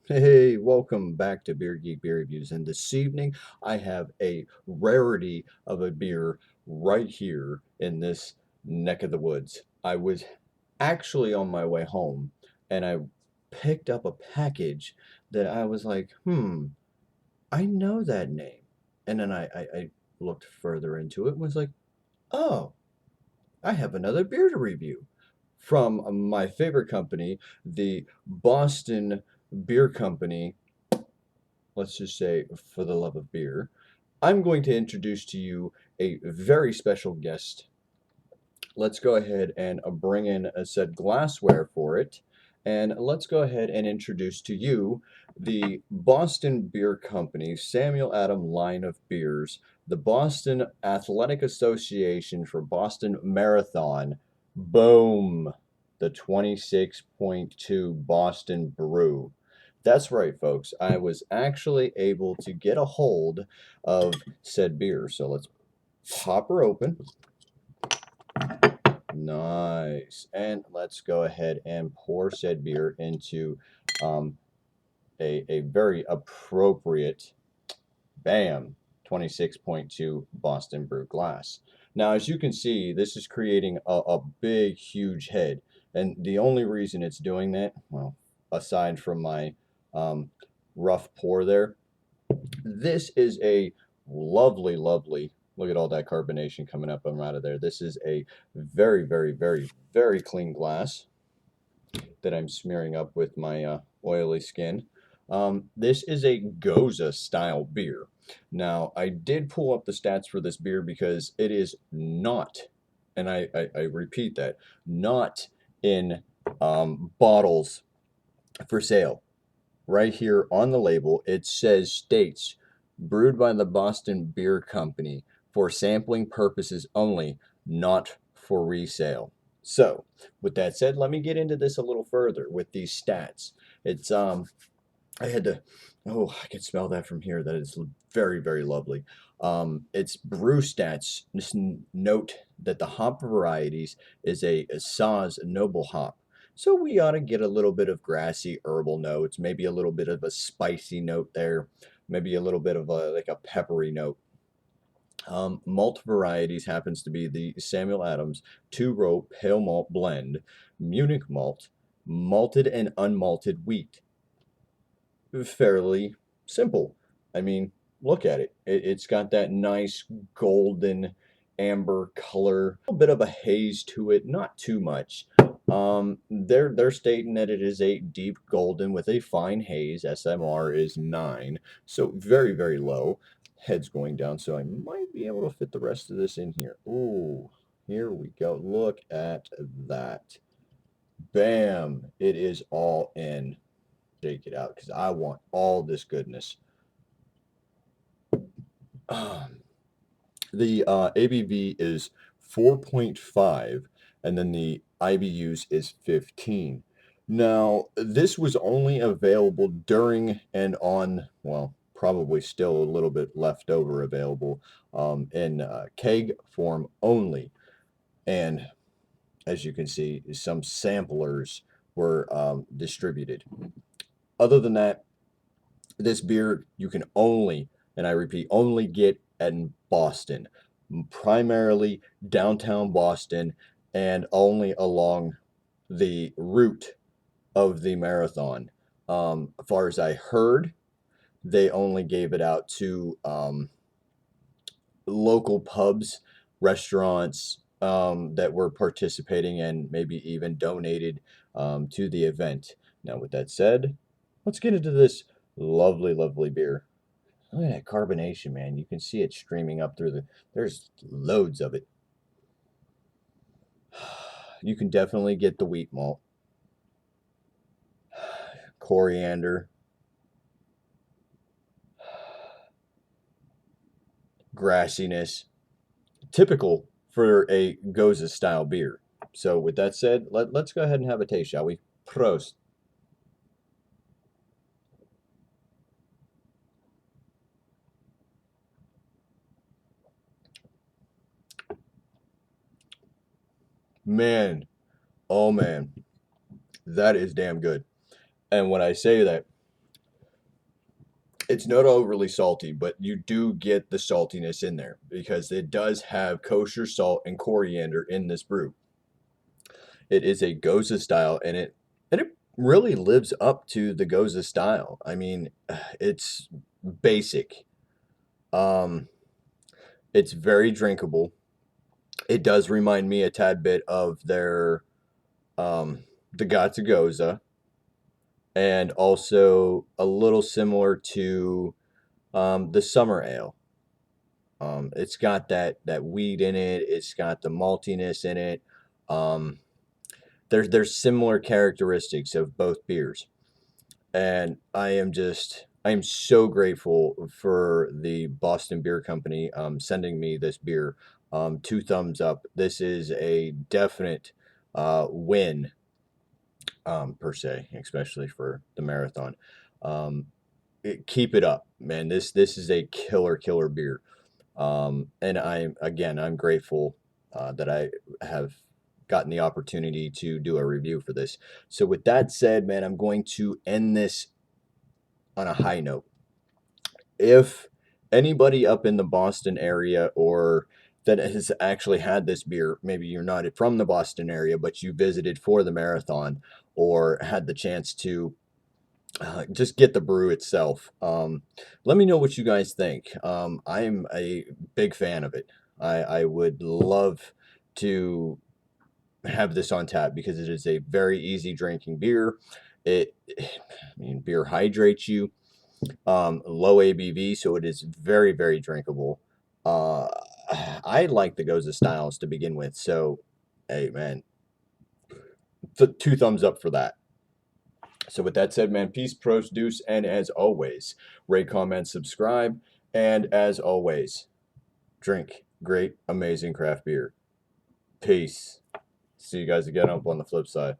Hey, welcome back to Beer Geek Beer Reviews. And this evening, I have a rarity of a beer right here in this neck of the woods. I was actually on my way home and I picked up a package that I was like, I know that name. And then I looked further into it and was like, oh, I have another beer to review from my favorite company, the Boston Beer Company. Let's just say, for the love of beer, I'm going to introduce to you a very special guest. Let's go ahead and bring in a said glassware for it. And let's go ahead and introduce to you the Boston Beer Company Samuel Adam line of beers, the Boston Athletic Association for Boston Marathon. Boom! The 26.2 Boston Brew. That's right, folks. I was actually able to get a hold of said beer. So let's pop her open. Nice. And let's go ahead and pour said beer into um, a very appropriate, bam, 26.2 Boston Brew glass. Now, as you can see, this is creating a big, huge head. And the only reason it's doing that, well, aside from my um, rough pour there, this is a lovely, lovely. Look at all that carbonation coming up and out of there. This is a very, very, very, very clean glass that I'm smearing up with my oily skin. This is a Gose style beer. Now, I did pull up the stats for this beer because it is not, and I repeat that, not in bottles for sale. Right here on the label, it states brewed by the Boston Beer Company for sampling purposes only, not for resale. So, with that said, let me get into this a little further with these stats. It's I had to, oh, I can smell that from here. That is very, very lovely. It's brew stats. Just note that the hop varieties is a Saaz Noble hop. So we ought to get a little bit of grassy herbal notes, maybe a little bit of a spicy note there, maybe a little bit of a peppery note. Malt varieties happens to be the Samuel Adams two-row pale malt blend, Munich malt, malted and unmalted wheat. Fairly simple. I mean, look at it. It's got that nice golden amber color, a little bit of a haze to it, not too much. They're stating that it is a deep golden with a fine haze. SMR is 9, so very, very low. Head's going down, so I might be able to fit the rest of this in here. Ooh, here we go. Look at that. Bam! It is all in. Shake it out because I want all this goodness. The ABV is 4.5, and then the IBUs is 15. Now, this was only available during and on, well, probably still a little bit left over available in keg form only. And as you can see, some samplers were distributed. Other than that, this beer you can only, and I repeat, only get in Boston, primarily downtown Boston, and only along the route of the marathon. As far as I heard, they only gave it out to local pubs, restaurants that were participating and maybe even donated to the event. Now, with that said, let's get into this lovely, lovely beer. Look at that carbonation, man. You can see it streaming up through there's loads of it. You can definitely get the wheat malt, coriander, grassiness, typical for a Gose style beer. So, with that said, let's go ahead and have a taste, shall we? Prost. Man, oh man, that is damn good. And when I say that, It's not overly salty, but you do get the saltiness in there because it does have kosher salt and coriander in this brew. It is a Gose style, and it really lives up to the Gose style. I mean, it's basic. Um, it's very drinkable. It does remind me a tad bit of their the Gose, and also a little similar to the summer ale. It's got that wheat in it. It's got the maltiness in it. Um, there's similar characteristics of both beers, and I am so grateful for the Boston Beer Company sending me this beer. Two thumbs up. This is a definite win per se, especially for the marathon. Um, Keep it up, man. This is a killer beer. And I'm grateful that I have gotten the opportunity to do a review for this. So with that said, man, I'm going to end this on a high note. If anybody up in the Boston area or that has actually had this beer, maybe you're not from the Boston area, but you visited for the marathon or had the chance to just get the brew itself. Let me know what you guys think. I'm a big fan of it. I would love to have this on tap because it is a very easy drinking beer. I mean, beer hydrates you. Low ABV, so it is very drinkable. Uh, I like the Goza styles to begin with, so hey man, two thumbs up for that. So with that said, man, peace, pros, deuce, and as always, rate, comment, subscribe, and as always, drink great, amazing craft beer. Peace. See you guys again up on the flip side.